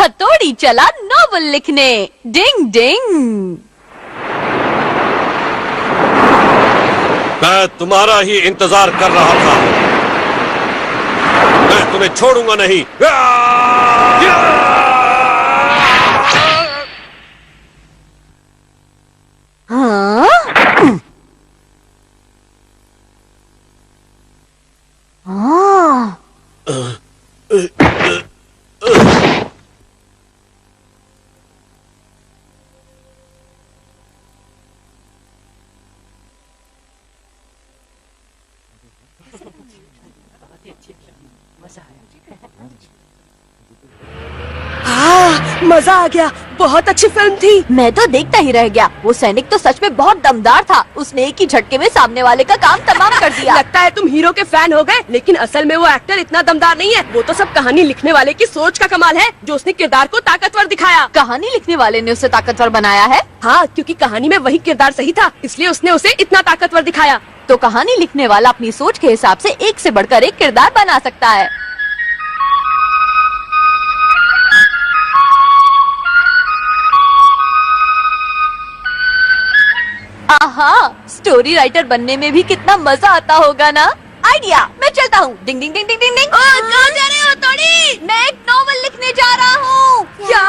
हथौड़ी चला नॉवल लिखने। डिंग डिंग। मैं तुम्हारा ही इंतजार कर रहा था। मैं तुम्हें छोड़ूंगा नहीं। हाँ? हाँ। मजा आ गया, बहुत अच्छी फिल्म थी। मैं तो देखता ही रह गया। वो सैनिक तो सच में बहुत दमदार था। उसने एक ही झटके में सामने वाले का काम तमाम कर दिया। लगता है तुम हीरो के फैन हो गए, लेकिन असल में वो एक्टर इतना दमदार नहीं है। वो तो सब कहानी लिखने वाले की सोच का कमाल है, जो उसने किरदार को ताकतवर दिखाया। कहानी लिखने वाले ने उसे ताकतवर बनाया है? हाँ, क्योंकि कहानी में वही किरदार सही था, इसलिए उसने उसे इतना ताकतवर दिखाया। तो कहानी लिखने वाला अपनी सोच के हिसाब से एक से बढ़कर एक किरदार बना सकता है। आहा, स्टोरी राइटर बनने में भी कितना मजा आता होगा ना। आइडिया, मैं चलता हूँ। डिंग डिंग डिंग डिंग डिंग डिंग। कहाँ जा रहे हो थोड़ी? मैं एक नॉवल लिखने जा रहा हूँ। क्या?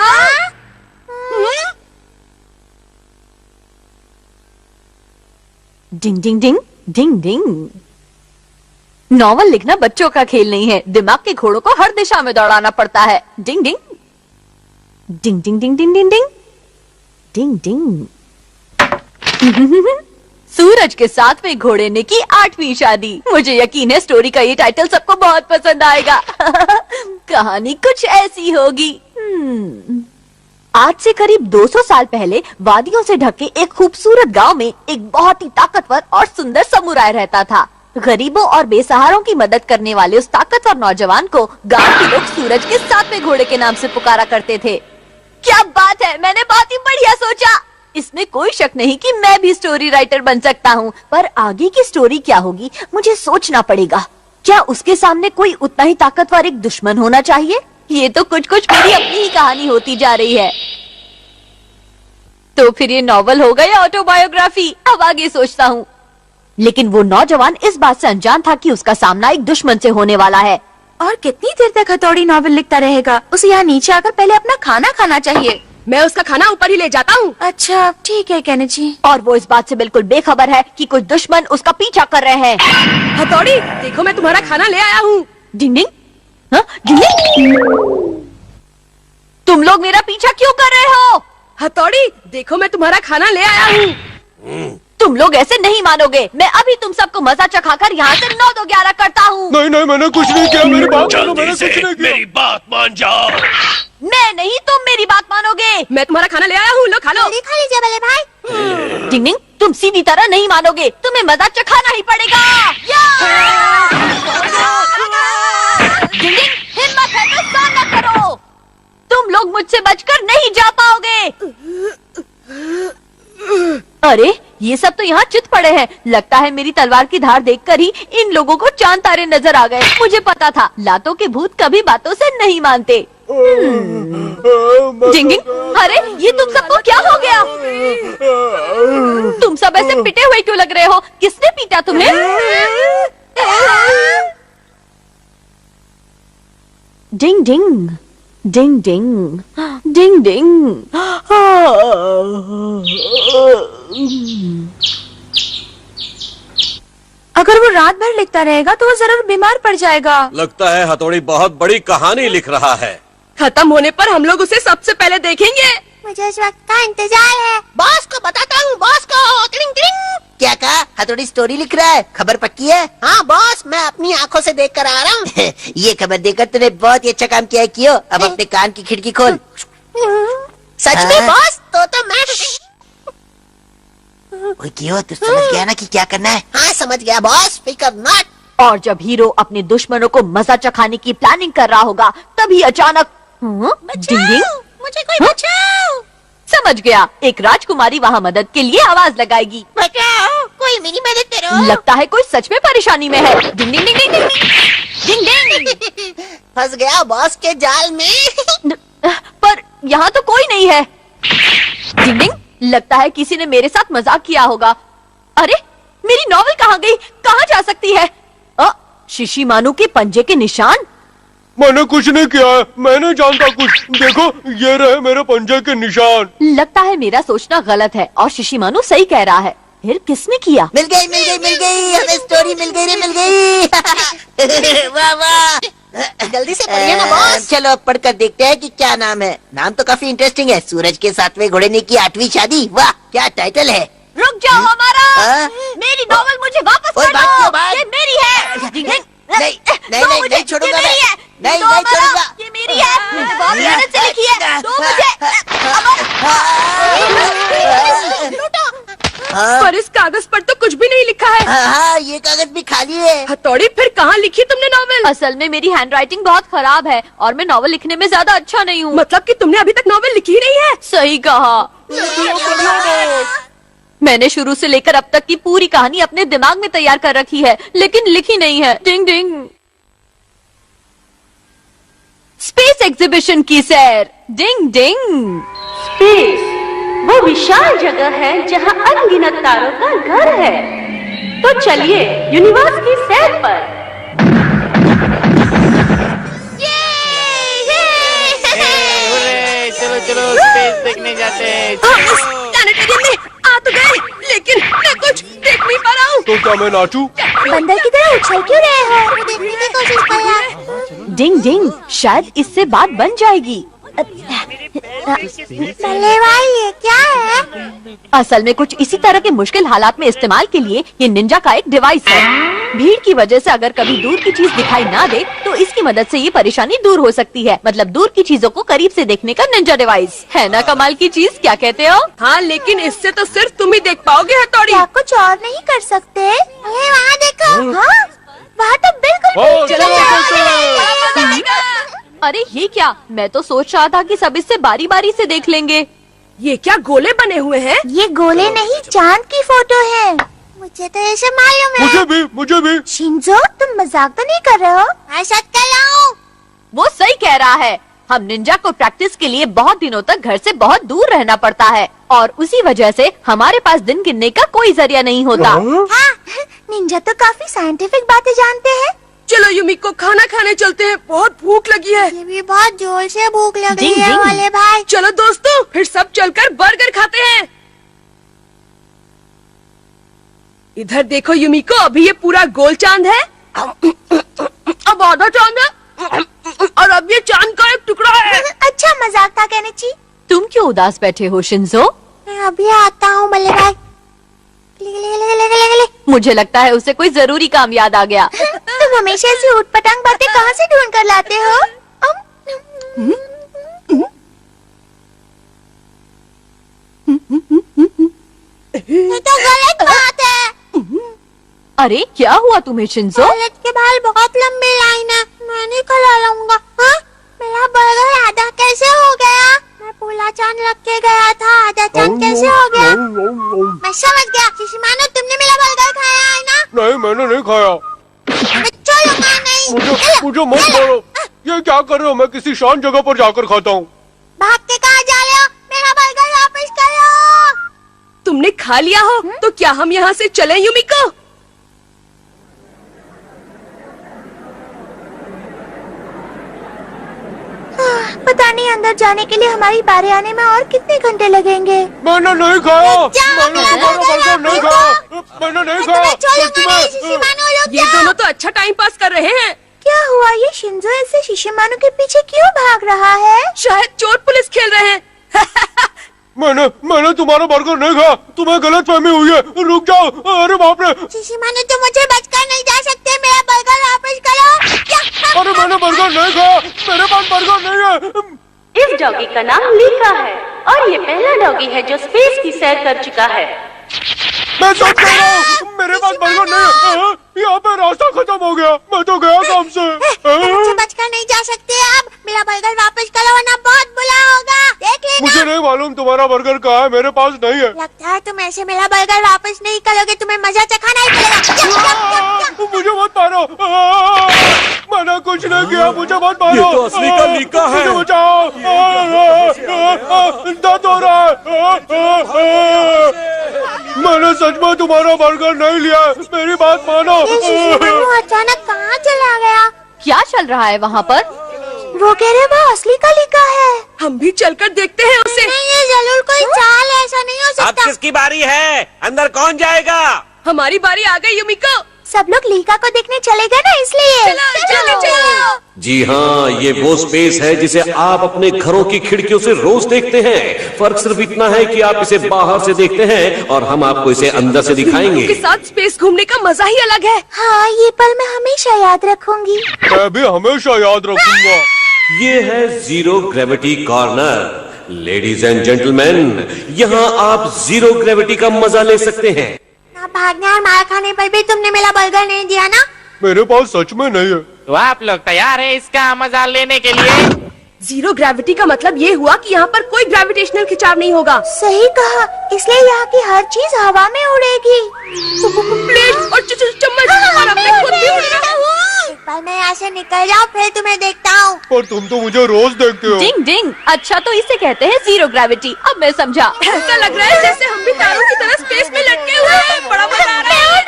डिंग डिंग डिंग डिंग डिंग। नॉवल लिखना बच्चों का खेल नहीं है। दिमाग के घोड़ों को हर दिशा में दौड़ाना पड़ता है। डिंग डिंग डिंग डिंग डिंग डिंग डिंग डिंग डिंग डिंग। सूरज के 7वें घोड़े ने की 8वीं शादी। मुझे यकीन है स्टोरी का ये टाइटल सबको बहुत पसंद आएगा। कहानी कुछ ऐसी होगी। आज से करीब 200 साल पहले वादियों से ढके एक खूबसूरत गांव में एक बहुत ही ताकतवर और सुंदर समुराय रहता था। गरीबों और बेसहारों की मदद करने वाले उस ताकतवर नौजवान को गांव के लोग सूरज के 7वें घोड़े के नाम से पुकारा करते थे। क्या बात है, मैंने बहुत ही बढ़िया सोचा। इसमें कोई शक नहीं कि मैं भी स्टोरी राइटर बन सकता हूँ, पर आगे की स्टोरी क्या होगी मुझे सोचना पड़ेगा। क्या उसके सामने कोई उतना ही ताकतवर एक दुश्मन होना चाहिए? ये तो कुछ कुछ मेरी अपनी ही कहानी होती जा रही है। तो फिर ये नॉवल होगा या ऑटोबायोग्राफी? अब आगे सोचता हूँ। लेकिन वो नौजवान इस बात से अनजान था कि उसका सामना एक दुश्मन से होने वाला है। और कितनी देर तक हथौड़ी नॉवल लिखता रहेगा? उसे यहाँ नीचे आकर पहले अपना खाना खाना चाहिए। मैं उसका खाना ऊपर ही ले जाता हूँ। अच्छा ठीक है कहने जी। और वो इस बात से बिल्कुल बेखबर है कि कुछ दुश्मन उसका पीछा कर रहे हैं। हथौड़ी, देखो मैं तुम्हारा खाना ले आया हूँ। डिंग डिंग। हाँ? डिंग डिंग। तुम लोग मेरा पीछा क्यों कर रहे हो? हथौड़ी, देखो मैं तुम्हारा खाना ले आया हूँ। तुम लोग ऐसे नहीं मानोगे। मैं अभी तुम सबको मजा चखाकर यहाँ से 9 2 11 करता हूँ। नहीं नहीं, मैंने कुछ नहीं किया। मेरी बात मानो, मैंने जल्दी कुछ से नहीं किया। मेरी बात मान जाओ। मैं नहीं, तुम मेरी बात मानोगे। मैं तुम्हारा खाना ले आया हूँ, लो खा लो। खा लीजिए बड़े भाई। डिंग डिंग, तुम सीधी तरह नहीं मानोगे। तुम्हें मजा चखाना ही पड़ेगा। डिंग डिंग, हिम्मत है तो सामना करो। तुम लोग मुझसे बचकर नहीं जा पाओगे। अरे ये सब तो यहाँ चित पड़े हैं। लगता है मेरी तलवार की धार देखकर ही इन लोगों को चांद तारे नजर आ गए। मुझे पता था लातों के भूत कभी बातों से नहीं मानते। डिंग डिंग, अरे ये तुम सबको क्या हो गया? तुम सब ऐसे पिटे हुए क्यों लग रहे हो? किसने पीटा तुम्हें? डिंग डिंग डिंग डिंग डिंग डिंग। अगर वो रात भर लिखता रहेगा तो वो जरूर बीमार पड़ जाएगा। लगता है हथौड़ी बहुत बड़ी कहानी लिख रहा है। खत्म होने पर हम लोग उसे सबसे पहले देखेंगे। मुझे इस वक्त का इंतजार है। बॉस को बताता हूँ, बॉस को। टिंग टिंग। क्या कहा? हथौड़ी स्टोरी लिख रहा है? खबर पक्की है? हाँ बॉस, मैं अपनी आंखों से देख कर आ रहा हूँ। ये खबर देकर तूने बहुत ही अच्छा काम किया है कियो। अब अपने कान की खिड़की खोल। सच में बॉस? तो मैं ओए कियो, तू समझ गया ना कि क्या करना है? हाँ समझ गया बॉस, फिकर नॉट। और जब हीरो अपने दुश्मनों को मजा चखाने की प्लानिंग कर रहा होगा तभी अचानक डिंग डिंग, मुझे कोई बचाओ। समझ गया। एक राजकुमारी वहाँ मदद के लिए आवाज लगाएगी। बचाओ, कोई मेरी मदद करो। लगता है कोई सच में परेशानी में है। डिंग डिंग डिंग डिंग डिंग डिंग डिंग। फंस गया बॉस के जाल में। पर डिंग डिंग, लगता है किसी ने मेरे साथ मजाक किया होगा। अरे मेरी नॉवेल कहाँ गई? कहाँ जा सकती है? शिशिमानु के पंजे के निशान। मैंने कुछ नहीं किया है, मैं नहीं जानता कुछ। देखो ये रहे मेरे पंजे के निशान। लगता है मेरा सोचना गलत है और शिशिमानु सही कह रहा है। फिर किसने किया? मिल गई मिल गई मिल गई, हमें स्टोरी मिल गई रे, मिल गई। वाह वाह, जल्दी से पढ़िए ना बॉस। चलो अब पढ़कर देखते हैं कि क्या नाम है। नाम तो काफी इंटरेस्टिंग है, सूरज के 7वें घोड़े ने की 8वीं शादी। वाह क्या टाइटल है। रुक जाओ हमारा, हाँ? मेरी नॉवेल मुझे वापस ओए, कर बात क्यों दो। बात? ये मेरी है। डिंग डिंग, नहीं नहीं दो नहीं मुझे, नहीं छोड़ूंगा ये मैं, मेरी है। नहीं दो नहीं हमारा, छोड़ूंगा। ये मेरी है, मैंने बहुत मेहनत से लिखी है। दो मुझे। हाँ पर इस कागज पर तो कुछ भी नहीं लिखा है। हाँ, ये कागज भी खाली है। हथौड़ी, फिर कहाँ लिखी तुमने नॉवेल? असल में मेरी हैंडराइटिंग बहुत खराब है और मैं नॉवेल लिखने में ज्यादा अच्छा नहीं हूँ। मतलब कि तुमने अभी तक नॉवेल लिखी ही नहीं है? सही कहा। मैंने शुरू से लेकर अब तक की पूरी कहानी अपने दिमाग में तैयार कर रखी है, लेकिन लिखी नहीं है। डिंग डिंग। स्पेस एग्जीबिशन की सैर। डिंग डिंग। स्पेस वो विशाल जगह है जहां अनगिनत तारों का घर है। तो चलिए यूनिवर्स की सैर पर। चलो चलो स्पेस देखने जाते हैं। प्लैनेटेरियम में आ तो गए, लेकिन मैं कुछ देख नहीं पा रहा हूँ। तो क्या मैं नाचूं? बंदर की तरह उछल क्यों रहे हो? देखने की कोशिश कर रहा। डिंग डिंग, शायद इससे बात बन जाएगी। बल्ले भाई ये क्या है? असल में कुछ इसी तरह के मुश्किल हालात में इस्तेमाल के लिए ये निंजा का एक डिवाइस है। भीड़ की वजह से अगर कभी दूर की चीज दिखाई ना दे तो इसकी मदद से ये परेशानी दूर हो सकती है। मतलब दूर की चीजों को करीब से देखने का निंजा डिवाइस है ना कमाल की चीज, क्या कहते हो? हाँ, लेकिन इससे तो सिर्फ तुम ही देख पाओगे हथौड़ी। क्या कुछ और नहीं कर सकते? अरे वहाँ देखो। हाँ वहाँ तो बिल्कुल ओ, भी- चलो, अरे ये क्या, मैं तो सोच रहा था कि सब इससे बारी बारी से देख लेंगे। ये क्या गोले बने हुए हैं? ये गोले नहीं, चांद की फोटो है। मुझे तो ऐसे मालूम है। मुझे भी। शिंजो तुम मजाक तो नहीं कर रहे हो? मैं सच कर रहा हूँ। वो सही कह रहा है। हम निंजा को प्रैक्टिस के लिए बहुत दिनों तक घर से बहुत दूर रहना पड़ता है और उसी वजह से हमारे पास दिन गिनने का कोई जरिया नहीं होता। हाँ, निंजा तो काफी साइंटिफिक बातें जानते हैं। चलो युमिको, खाना खाने चलते हैं, बहुत भूख लगी है। ये भी बहुत जोर से भूख लग रही डिंग है डिंग। वाले भाई। चलो दोस्तों, फिर सब चलकर बर्गर खाते हैं। इधर देखो युमिको, अभी ये पूरा गोल चांद है, अब आधा चांद है और अब ये चांद का एक टुकड़ा है। अच्छा मजाक था केनिची। तुम क्यों उदास बैठे हो शिंजो? मैं अभी आता हूँ बल्ले भाई। ले। मुझे लगता है उसे कोई जरूरी काम याद आ गया। तुम हमेशा ऐसी ऊटपटांग बातें कहाँ से ढूंढ कर लाते हो? ये तो गलत बात है। अरे क्या हुआ तुम्हें शिंजो? कॉलेज के बाहर बहुत लंबी लाइन है, मैं नहीं खड़ा रहूंगा। हाँ? मेरा बर्गर आधा कैसे हो गया? मैं पूरा चांद रख के गया था, आधा चांद कैसे हो गया? मैं समझ गया। शिशिमानो तुमने मेरा बर्गर खाया है ना? नहीं मैंने नहीं खाया। मैं छोड़ूंगा नहीं। मुझे मत मारो। ये क्या कर रहे हो? मैं किसी शांत जगह पर जाकर खाता हूँ। भाग के कहाँ जा रहे हो? मेरा बर्गर वापस करो। तुमने खा लिया हो तो क्या हम यहाँ से चलें युमिको? पता नहीं अंदर जाने के लिए हमारी बारी आने में और कितने घंटे लगेंगे। मैंने नहीं खाया। जाओ, मैंने मेरा तुम्हारा बर्गर बर्गर नहीं वापस खाया। मैंने नहीं खाया। छोड़ूंगा नहीं। शिशिमानो रुक ये जाओ। दोनों तो अच्छा टाइम पास कर रहे हैं। क्या हुआ? ये शिंजो ऐसे शिशिमानो के पीछे क्यों भाग रहा है? शायद चोर पुलिस खेल रहे हैं। मैंने तुम्हारा बर्गर नहीं खाया। तुम्हें गलत फहमी हुई है। रुक जाओ। अरे बाप रे। शिशिमानो तुम मुझे बचकर नहीं जा सकते। मेरा बर्गर वापस करो। अरे मैंने बर्गर नहीं खाया। मेरे पास बर्गर नहीं है। इस डॉगी का नाम लीका है और ये पहला डॉगी है जो स्पेस की सैर कर चुका है। मैं सच कह रहा हूँ, मेरे पास बर्गर नहीं है। यहाँ पे रास्ता खत्म हो गया। मैं तो गया काम से। मुझे बचकर नहीं जा सकते। अब मेरा बर्गर वापस करो वरना बहुत बुरा होगा। देख लेना। मुझे नहीं मालूम तुम्हारा बर्गर कहाँ है। मेरे पास नहीं है। लगता है तुम ऐसे मेरा बर्गर वापस नहीं करोगे। तुम्हें मजा चखाना ही पड़ेगा। मुझे मत मारो। मैंने कुछ नहीं किया। मुझे मत मारो। ये तो असली का लीका है। मुझे बचाओ। दर्द हो रहा है। मैंने सच में तुम्हारा बर्गर नहीं लिया, मेरी बात मानो। ये शिशु मानू अचानक कहाँ चला गया? क्या चल रहा है वहाँ पर? वो कह रहे वो असली का लिखा है। हम भी चलकर देखते हैं उसे। नहीं, ये जरूर कोई चाल है, ऐसा नहीं हो अब सकता। किसकी बारी है? अंदर कौन जाएगा? हमारी बारी आ गई युमिको। सब लोग लीका को देखने चलेगा ना, इसलिए चलो। जी हाँ, ये वो स्पेस है जिसे आप अपने घरों की खिड़कियों से रोज देखते हैं। फर्क सिर्फ इतना है कि आप इसे बाहर से देखते हैं और हम आपको इसे अंदर से दिखाएंगे। के साथ स्पेस घूमने का मजा ही अलग है। हाँ, ये पल मैं हमेशा याद रखूंगी। मैं भी हमेशा याद रखूंगा। ये है zero gravity corner. Ladies and gentleman, यहाँ आप जीरो ग्रेविटी का मजा ले सकते हैं। ना भागने और मार खाने पर भी तुमने मेरा बर्गर नहीं दिया ना? मेरे पास सच में नहीं है। तो आप लोग तैयार हैं इसका मजा लेने के लिए? जीरो ग्रेविटी का मतलब ये हुआ कि यहाँ पर कोई ग्रेविटेशनल खिंचाव नहीं होगा। सही कहा, इसलिए यहाँ की हर चीज हवा में उड़ेगी। प्लेट और चम्मच और हमने खुद भी उड़ना। एक बार मैं यहाँ से निकल जाऊँ, फिर तुम्हें देखता हूँ। पर तुम तो मुझे रोज देखते हो। डिंग डिंग, अच्छा तो इसे कहते हैं जीरो ग्रेविटी। अब मैं समझा। ऐसा लग रहा है जैसे हम भी तारों की तरह स्पेस में लटके हुए हैं। बड़ा मजा आ रहा है।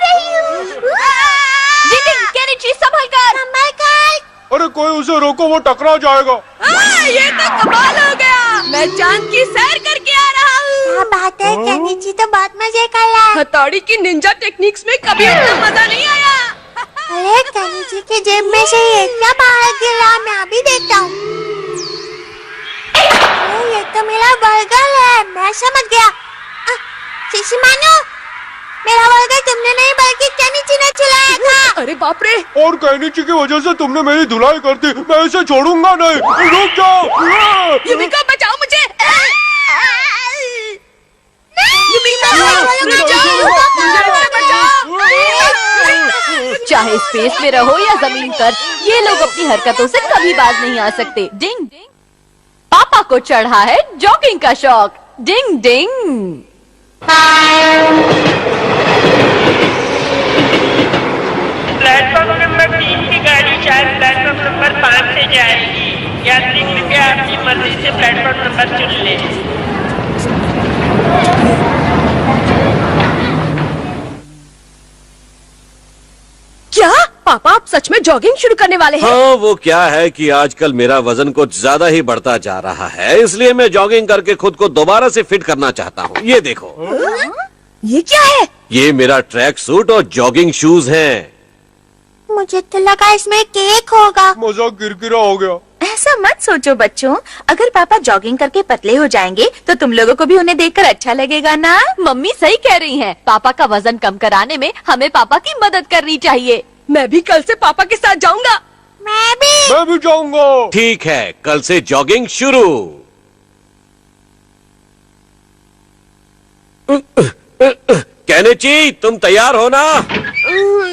डिंग डिंग, केनिची संभल कर। अरे कोई उसे रोको, वो टकरा जाएगा। ये तो कमाल हो गया। मैं चांद की सैर करके आ रहा हूँ। क्या बात है, केनिची तो बहुत मजे कर रहा है। हथौड़ी की निंजा टेक्निक्स में कभी इतना मजा नहीं आया। अरे केनिची की जेब में से ये क्या बाहर गिर रहा, मैं अभी देखता हूँ। अरे ये तो मेरा बर्गर है, मैं समझ गया। शिशु मानो, मेरा बर्गर तुमने नहीं बल्कि केनिची ने चुराया था। अरे बाप रे। और केनिची की वजह से तुमने मेरी धुलाई कर दी। मैं इसे छोड़ूंगा नहीं। रुक जाओ। युमिको बचाओ मुझे। चाहे स्पेस में रहो या जमीन पर, ये लोग अपनी हरकतों से कभी बाज नहीं आ सकते। डिंग डिंग, पापा को चढ़ा है जॉगिंग का शौक। डिंग डिंग। प्लेटफॉर्म नंबर 3 की गाड़ी शायद प्लेटफॉर्म नंबर 5 से जाएगी। यात्री कृपया अपनी मर्जी से प्लेटफॉर्म नंबर चुन लें। क्या पापा आप सच में जॉगिंग शुरू करने वाले हैं? हाँ, वो क्या है कि आजकल मेरा वजन कुछ ज्यादा ही बढ़ता जा रहा है, इसलिए मैं जॉगिंग करके खुद को दोबारा से फिट करना चाहता हूँ। ये देखो। ये क्या है? ये मेरा ट्रैक सूट और जॉगिंग शूज हैं। मुझे तो लगा इसमें केक होगा। मजा किरकिरा हो गया। ऐसा मत सोचो बच्चों, अगर पापा जॉगिंग करके पतले हो जाएंगे तो तुम लोगों को भी उन्हें देखकर अच्छा लगेगा ना। मम्मी सही कह रही हैं। पापा का वजन कम कराने में हमें पापा की मदद करनी चाहिए। मैं भी कल से पापा के साथ जाऊंगा। मैं भी जाऊंगा। ठीक है, कल से जॉगिंग शुरू। केनिची, तुम तैयार हो ना?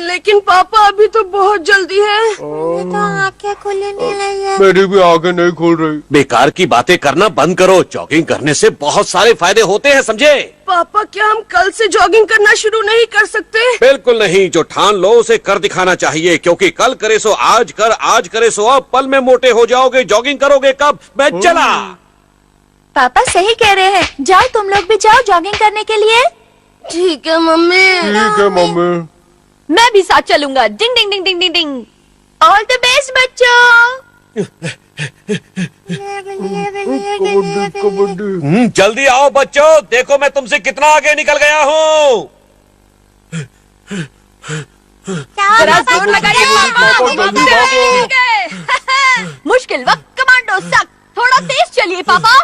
लेकिन पापा अभी तो बहुत जल्दी है। मुझे तो आंखें खुलने लगी है। मेरी भी आंखें नहीं खुल रही। बेकार की बातें करना बंद करो। जॉगिंग करने से बहुत सारे फायदे होते हैं, समझे? पापा क्या हम कल से जॉगिंग करना शुरू नहीं कर सकते? बिल्कुल नहीं। जो ठान लो उसे कर दिखाना चाहिए, क्योंकि कल करे सो आज कर, आज करे सो अब। पल में मोटे हो जाओगे। जॉगिंग करोगे कब? मैं चला। पापा सही कह रहे हैं, जाओ तुम लोग भी जाओ जॉगिंग करने के लिए। ठीक है मम्मी। ठीक है मम्मी। मैं भी साथ चलूंगा। डिंग डिंग डिंग डिंग डिंग डिंग। ऑल द बेस्ट बच्चों। कबड्डी। जल्दी आओ बच्चों, देखो मैं तुमसे कितना आगे निकल गया हूँ। जरा जोर लगाइए पापा। पापा, जल्दी भागो। मुश्किल वक्त कमांडो सख्त। थोड़ा तेज चलिए पापा।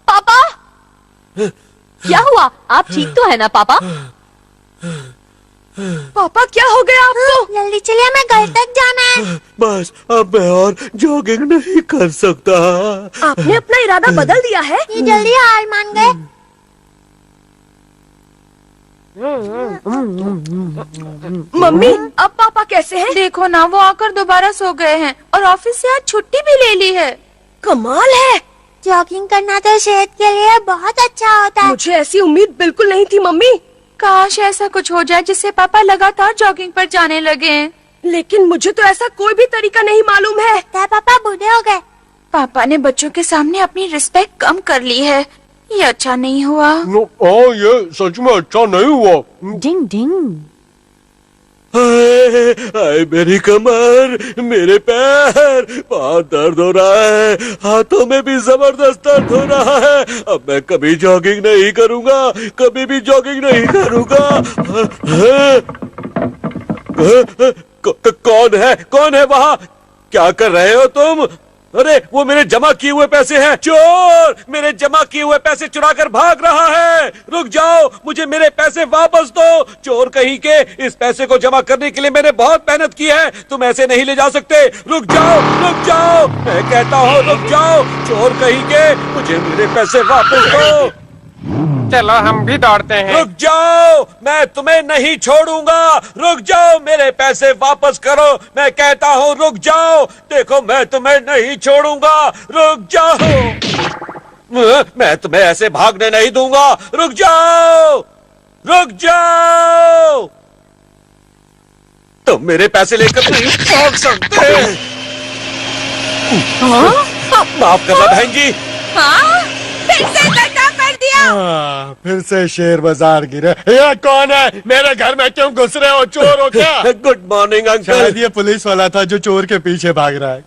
पापा क्या हुआ? आप ठीक तो है ना पापा? पापा क्या हो गया आपको? जल्दी चलिए, हमें घर तक जाना है। बस अब मैं और जॉगिंग नहीं कर सकता। आपने अपना इरादा बदल दिया है? ये जल्दी हार मान गए। मम्मी अब पापा कैसे हैं? देखो ना, वो आकर दोबारा सो गए हैं और ऑफिस से आज छुट्टी भी ले ली है। कमाल है। जॉगिंग करना तो सेहत के लिए बहुत अच्छा होता है। मुझे ऐसी उम्मीद बिल्कुल नहीं थी मम्मी। काश ऐसा कुछ हो जाए जिससे पापा लगातार जॉगिंग पर जाने लगे। लेकिन मुझे तो ऐसा कोई भी तरीका नहीं मालूम है। लगता है पापा बूढ़े हो गए। पापा ने बच्चों के सामने अपनी रिस्पेक्ट कम कर ली है। ये अच्छा नहीं हुआ। हाँ, ये सच में अच्छा नहीं हुआ। डिंग डिंग। हाय मेरी कमर, मेरे पैर, बहुत दर्द हो रहा है, हाथों में भी जबरदस्त दर्द हो रहा है। अब मैं कभी जॉगिंग नहीं करूंगा, कभी भी जॉगिंग नहीं करूंगा। कौन है वहाँ? क्या कर रहे हो तुम? अरे वो मेरे जमा किए हुए पैसे हैं। चोर मेरे जमा किए हुए पैसे चुरा कर भाग रहा है। रुक जाओ, मुझे मेरे पैसे वापस दो। चोर कहीं के, इस पैसे को जमा करने के लिए मैंने बहुत मेहनत की है। तुम ऐसे नहीं ले जा सकते। रुक जाओ, मैं कहता हूँ रुक जाओ। चोर कहीं के, मुझे मेरे पैसे वापस दो। चलो हम भी दौड़ते हैं। रुक जाओ, मैं तुम्हें नहीं छोड़ूंगा। रुक जाओ, मेरे पैसे वापस करो। मैं कहता हूँ रुक जाओ। देखो मैं तुम्हें नहीं छोड़ूंगा। रुक जाओ, मैं तुम्हें ऐसे भागने नहीं दूंगा। रुक जाओ। तुम मेरे पैसे लेकर नहीं भाग सकते। माफ करना बहन जी। फिर से धक्का कर दिया। फिर से शेर बाजार गिरे। ये कौन है? मेरे घर में क्यों घुस रहे हो? चोर हो क्या? Good morning uncle. शायद ये पुलिस वाला था जो चोर के पीछे भाग रहा है।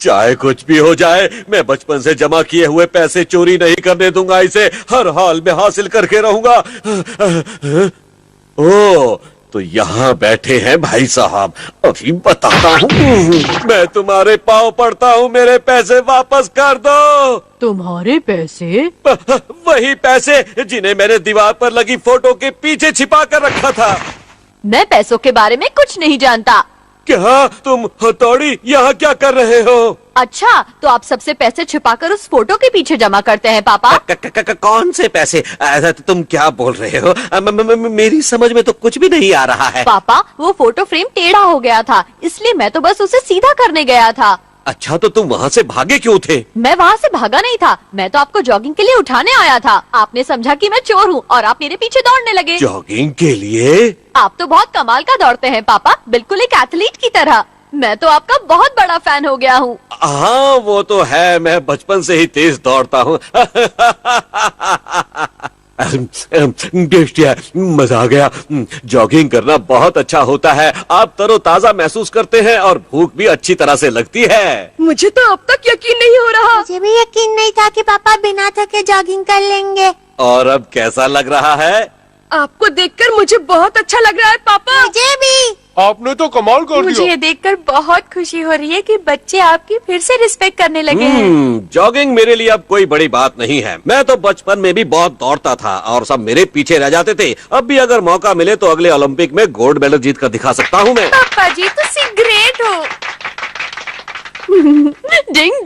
चाहे कुछ भी हो जाए, मैं बचपन से जमा किए हुए पैसे चोरी नहीं करने दूंगा। इसे हर हाल में हासिल करके रहूंगा। ओ, तो यहाँ बैठे हैं भाई साहब। अभी बताता हूँ। मैं तुम्हारे पाँव पड़ता हूँ, मेरे पैसे वापस कर दो। तुम्हारे पैसे? वही पैसे जिन्हें मैंने दीवार पर लगी फोटो के पीछे छिपा कर रखा था। मैं पैसों के बारे में कुछ नहीं जानता। क्या तुम हथौड़ी यहाँ क्या कर रहे हो? अच्छा, तो आप सबसे पैसे छिपाकर उस फोटो के पीछे जमा करते हैं पापा? कौन से पैसे? ऐसा तो तुम क्या बोल रहे हो? मेरी समझ में तो कुछ भी नहीं आ रहा है। पापा, वो फोटो फ्रेम टेढ़ा हो गया था, इसलिए मैं तो बस उसे सीधा करने गया था। अच्छा, तो तुम वहाँ से भागे क्यों थे? मैं वहाँ से भागा नहीं था, मैं तो आपको जॉगिंग के लिए उठाने आया था। आपने समझा कि मैं चोर हूँ और आप मेरे पीछे दौड़ने लगे। जॉगिंग के लिए? आप तो बहुत कमाल का दौड़ते हैं पापा, बिल्कुल एक एथलीट की तरह। मैं तो आपका बहुत बड़ा फैन हो गया हूँ। हाँ वो तो है, मैं बचपन से ही तेज दौड़ता हूँ। मजा आ गया। जॉगिंग करना बहुत अच्छा होता है। आप तरोताजा महसूस करते हैं और भूख भी अच्छी तरह से लगती है। मुझे तो अब तक यकीन नहीं हो रहा। मुझे भी यकीन नहीं था कि पापा बिना थके जॉगिंग कर लेंगे। और अब कैसा लग रहा है? आपको देखकर मुझे बहुत अच्छा लग रहा है पापा। मुझे भी। आपने तो कमाल कर मुझे दिया। ये देखकर बहुत खुशी हो रही है कि बच्चे आपकी फिर से रिस्पेक्ट करने लगे हैं। जॉगिंग मेरे लिए अब कोई बड़ी बात नहीं है। मैं तो बचपन में भी बहुत दौड़ता था और सब मेरे पीछे रह जाते थे। अब भी अगर मौका मिले तो अगले ओलंपिक में गोल्ड मेडल जीत कर दिखा सकता हूँ मैं। पापा जी तो ग्रेट हो। डिंग डिंग।